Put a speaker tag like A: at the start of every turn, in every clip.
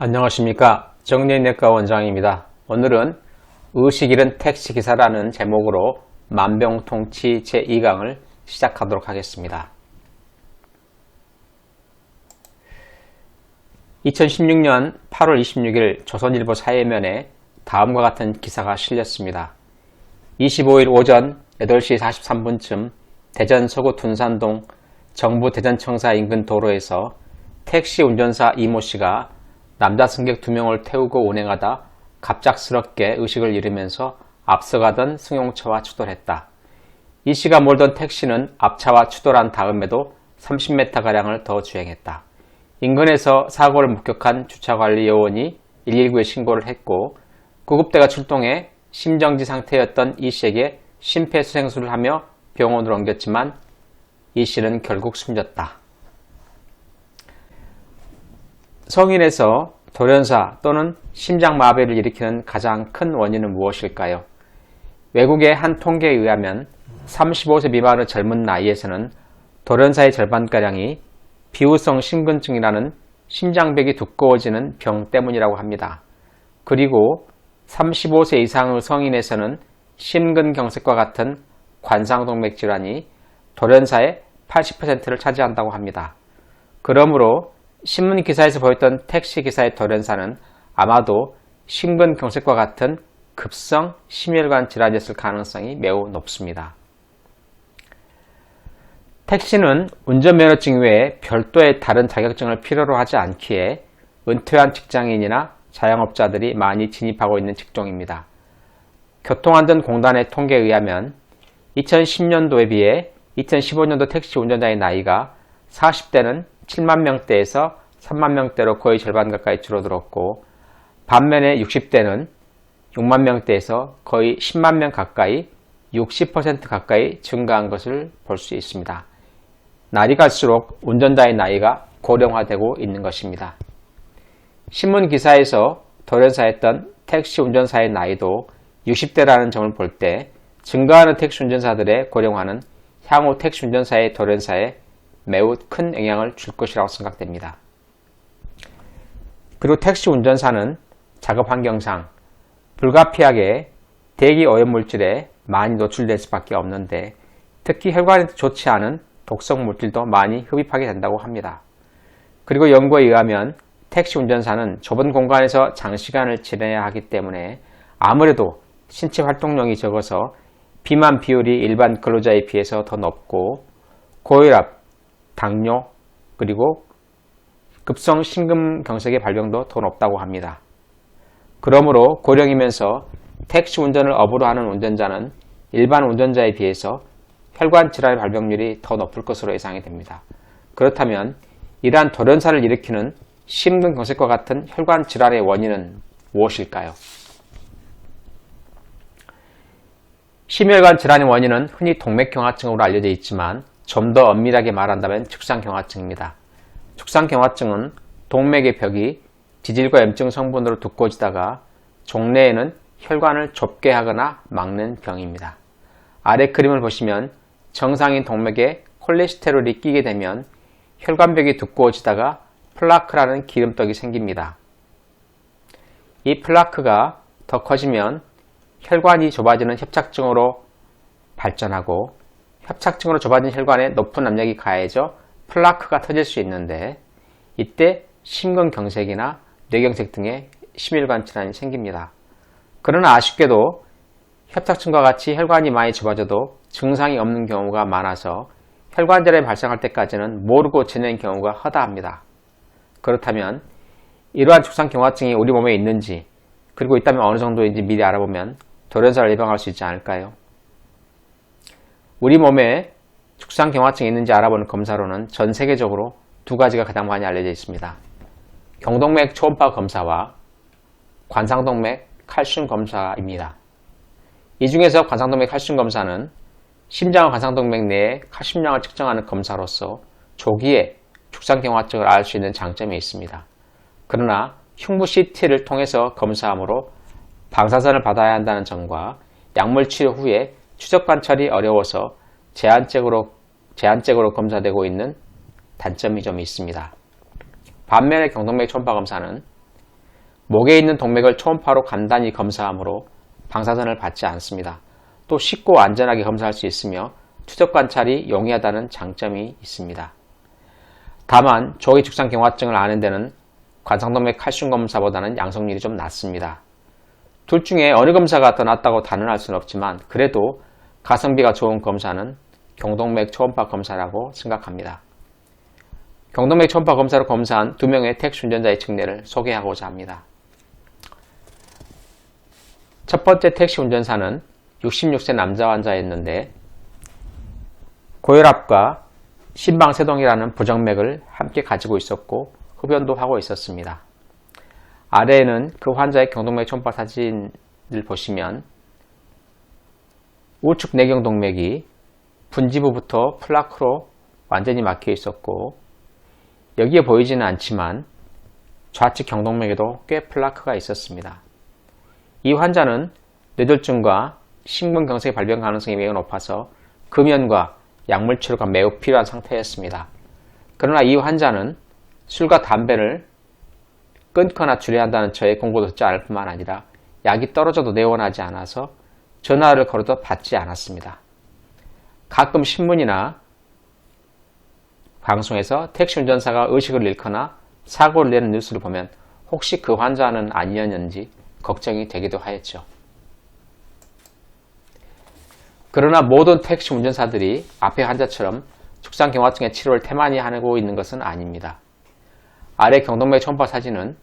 A: 안녕하십니까. 정리내과 원장입니다. 오늘은 의식 잃은 택시기사라는 제목으로 만병통치 제2강을 시작하도록 하겠습니다. 2016년 8월 26일 조선일보 사회면에 다음과 같은 기사가 실렸습니다. 25일 오전 8시 43분쯤 대전 서구 둔산동 정부 대전청사 인근 도로에서 택시 운전사 이모씨가 남자 승객 2명을 태우고 운행하다 갑작스럽게 의식을 잃으면서 앞서가던 승용차와 추돌했다. 이 씨가 몰던 택시는 앞차와 추돌한 다음에도 30m가량을 더 주행했다. 인근에서 사고를 목격한 주차관리 요원이 119에 신고를 했고 구급대가 출동해 심정지 상태였던 이 씨에게 심폐소생술을 하며 병원으로 옮겼지만 이 씨는 결국 숨졌다. 성인에서 돌연사 또는 심장마비를 일으키는 가장 큰 원인은 무엇일까요? 외국의 한 통계에 의하면 35세 미만의 젊은 나이에서는 돌연사의 절반가량이 비후성 심근증이라는 심장벽이 두꺼워지는 병 때문이라고 합니다. 그리고 35세 이상의 성인에서는 심근경색과 같은 관상동맥 질환이 돌연사의 80%를 차지한다고 합니다. 그러므로 신문기사에서 보였던 택시기사의 돌연사는 아마도 심근경색과 같은 급성 심혈관 질환이었을 가능성이 매우 높습니다. 택시는 운전면허증 외에 별도의 다른 자격증을 필요로 하지 않기에 은퇴한 직장인이나 자영업자들이 많이 진입하고 있는 직종입니다. 교통안전공단의 통계에 의하면 2010년도에 비해 2015년도 택시 운전자의 나이가 40대는 7만 명대에서 3만 명대로 거의 절반 가까이 줄어들었고 반면에 60대는 6만 명대에서 거의 10만 명 가까이 60% 가까이 증가한 것을 볼 수 있습니다. 날이 갈수록 운전자의 나이가 고령화되고 있는 것입니다. 신문 기사에서 돌연사했던 택시 운전사의 나이도 60대라는 점을 볼 때 증가하는 택시 운전사들의 고령화는 향후 택시 운전사의 돌연사에 매우 큰 영향을 줄 것이라고 생각됩니다. 그리고 택시 운전사는 작업 환경상 불가피하게 대기 오염물질에 많이 노출될 수밖에 없는데 특히 혈관에 좋지 않은 독성 물질도 많이 흡입하게 된다고 합니다. 그리고 연구에 의하면 택시 운전사는 좁은 공간에서 장시간을 지내야 하기 때문에 아무래도 신체 활동량이 적어서 비만 비율이 일반 근로자에 비해서 더 높고 고혈압, 당뇨, 그리고 급성 심근경색의 발병도 더 높다고 합니다. 그러므로 고령이면서 택시 운전을 업으로 하는 운전자는 일반 운전자에 비해서 혈관 질환의 발병률이 더 높을 것으로 예상이 됩니다. 그렇다면 이러한 돌연사를 일으키는 심근경색과 같은 혈관 질환의 원인은 무엇일까요? 심혈관 질환의 원인은 흔히 동맥경화증으로 알려져 있지만 좀 더 엄밀하게 말한다면 축상경화증입니다. 축상경화증은 동맥의 벽이 지질과 염증 성분으로 두꺼워지다가 종래에는 혈관을 좁게 하거나 막는 병입니다. 아래 그림을 보시면 정상인 동맥에 콜레스테롤이 끼게 되면 혈관벽이 두꺼워지다가 플라크라는 기름떡이 생깁니다. 이 플라크가 더 커지면 혈관이 좁아지는 협착증으로 발전하고 협착증으로 좁아진 혈관에 높은 압력이 가해져 플라크가 터질 수 있는데 이때 심근경색이나 뇌경색 등의 심혈관 질환이 생깁니다. 그러나 아쉽게도 협착증과 같이 혈관이 많이 좁아져도 증상이 없는 경우가 많아서 혈관 질환이 발생할 때까지는 모르고 지내는 경우가 허다합니다. 그렇다면 이러한 축상경화증이 우리 몸에 있는지 그리고 있다면 어느 정도인지 미리 알아보면 돌연사를 예방할 수 있지 않을까요? 우리 몸에 축상경화증이 있는지 알아보는 검사로는 전 세계적으로 두 가지가 가장 많이 알려져 있습니다. 경동맥 초음파 검사와 관상동맥 칼슘 검사입니다. 이 중에서 관상동맥 칼슘 검사는 심장과 관상동맥 내에 칼슘량을 측정하는 검사로서 조기에 축상경화증을 알 수 있는 장점이 있습니다. 그러나 흉부 CT를 통해서 검사함으로 방사선을 받아야 한다는 점과 약물 치료 후에 추적 관찰이 어려워서 제한적으로 검사되고 있는 단점이 좀 있습니다. 반면에 경동맥 초음파 검사는 목에 있는 동맥을 초음파로 간단히 검사하므로 방사선을 받지 않습니다. 또 쉽고 안전하게 검사할 수 있으며 추적 관찰이 용이하다는 장점이 있습니다. 다만 조기 축산경화증을 아는 데는 관상동맥 칼슘 검사보다는 양성률이 좀 낮습니다. 둘 중에 어느 검사가 더 낫다고 단언할 수는 없지만 그래도 가성비가 좋은 검사는 경동맥 초음파 검사라고 생각합니다. 경동맥 초음파 검사로 검사한 2명의 택시 운전자의 측례를 소개하고자 합니다. 첫 번째 택시 운전사는 66세 남자 환자였는데 고혈압과 심방세동이라는 부정맥을 함께 가지고 있었고 흡연도 하고 있었습니다. 아래에는 그 환자의 경동맥 초음파 사진을 보시면 우측 내경동맥이 분지부부터 플라크로 완전히 막혀 있었고 여기에 보이지는 않지만 좌측 경동맥에도 꽤 플라크가 있었습니다. 이 환자는 뇌졸중과 심근경색의 발병 가능성이 매우 높아서 금연과 약물 치료가 매우 필요한 상태였습니다. 그러나 이 환자는 술과 담배를 끊거나 줄여야 한다는 저의 공고도 듣지 않을 뿐만 아니라 약이 떨어져도 내원하지 않아서 전화를 걸어도 받지 않았습니다. 가끔 신문이나 방송에서 택시 운전사가 의식을 잃거나 사고를 내는 뉴스를 보면 혹시 그 환자는 아니었는지 걱정이 되기도 하였죠. 그러나 모든 택시 운전사들이 앞의 환자처럼 축산경화증의 치료를 태만히 하고 있는 것은 아닙니다. 아래 경동맥 초음파 사진은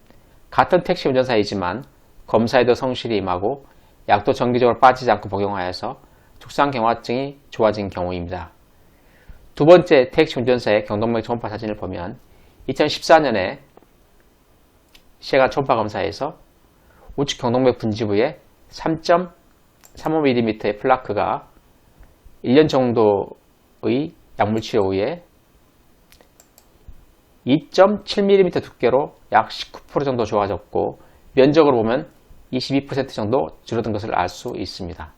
A: 같은 택시 운전사이지만 검사에도 성실히 임하고 약도 정기적으로 빠지지 않고 복용하여서 축산경화증이 좋아진 경우입니다. 두 번째 택시 운전사의 경동맥 초음파 사진을 보면 2014년에 시해관 초음파 검사에서 우측 경동맥 분지부에 3.35mm의 플라크가 1년 정도의 약물치료 후에 2.7mm 두께로 약 19% 정도 좋아졌고 면적으로 보면 22% 정도 줄어든 것을 알 수 있습니다.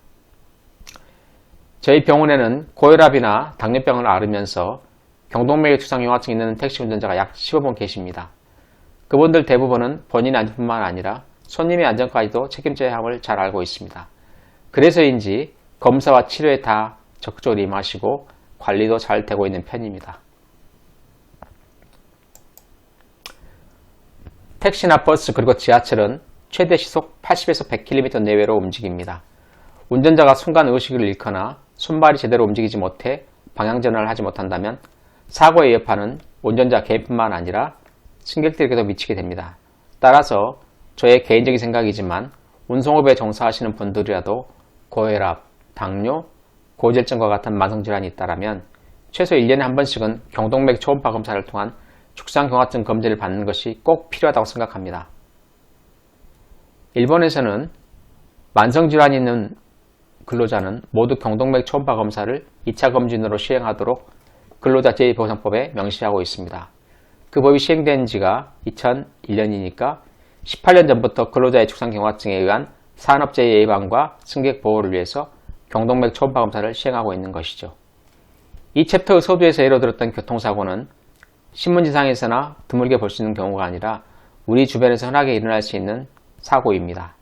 A: 저희 병원에는 고혈압이나 당뇨병을 앓으면서 경동맥의 축산경화증이 있는 택시 운전자가 약 15분 계십니다. 그분들 대부분은 본인의 안전뿐만 아니라 손님의 안전까지도 책임져야 함을 잘 알고 있습니다. 그래서인지 검사와 치료에 다 적극적으로 임하시고 관리도 잘 되고 있는 편입니다. 택시나 버스 그리고 지하철은 최대 시속 80에서 100km 내외로 움직입니다. 운전자가 순간 의식을 잃거나 손발이 제대로 움직이지 못해 방향전환을 하지 못한다면 사고의 여파는 운전자 개인뿐만 아니라 승객들에게도 미치게 됩니다. 따라서 저의 개인적인 생각이지만 운송업에 종사하시는 분들이라도 고혈압, 당뇨, 고지혈증과 같은 만성질환이 있다면 최소 1년에 한 번씩은 경동맥 초음파 검사를 통한 축산경화증 검진을 받는 것이 꼭 필요하다고 생각합니다. 일본에서는 만성질환이 있는 근로자는 모두 경동맥 초음파 검사를 2차 검진으로 시행하도록 근로자 제2보상법에 명시하고 있습니다. 그 법이 시행된 지가 2001년이니까 18년 전부터 근로자의 축산경화증에 의한 산업재해 예방과 승객 보호를 위해서 경동맥 초음파 검사를 시행하고 있는 것이죠. 이 챕터의 서두에서 예로 들었던 교통사고는 신문지상에서나 드물게 볼 수 있는 경우가 아니라 우리 주변에서 흔하게 일어날 수 있는 사고입니다.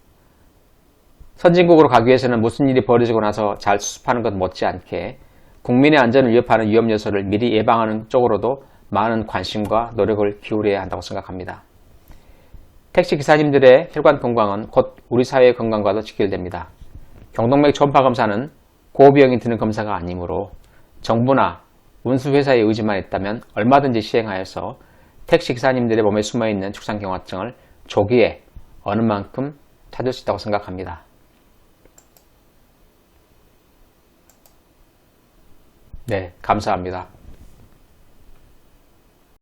A: 선진국으로 가기 위해서는 무슨 일이 벌어지고 나서 잘 수습하는 것 못지않게 국민의 안전을 위협하는 위험 요소를 미리 예방하는 쪽으로도 많은 관심과 노력을 기울여야 한다고 생각합니다. 택시 기사님들의 혈관 건강은 곧 우리 사회의 건강과도 직결됩니다. 경동맥 초음파 검사는 고비용이 드는 검사가 아니므로 정부나 운수회사의 의지만 있다면 얼마든지 시행하여서 택시 기사님들의 몸에 숨어있는 축산경화증을 조기에 어느 만큼 찾을 수 있다고 생각합니다. 네, 감사합니다.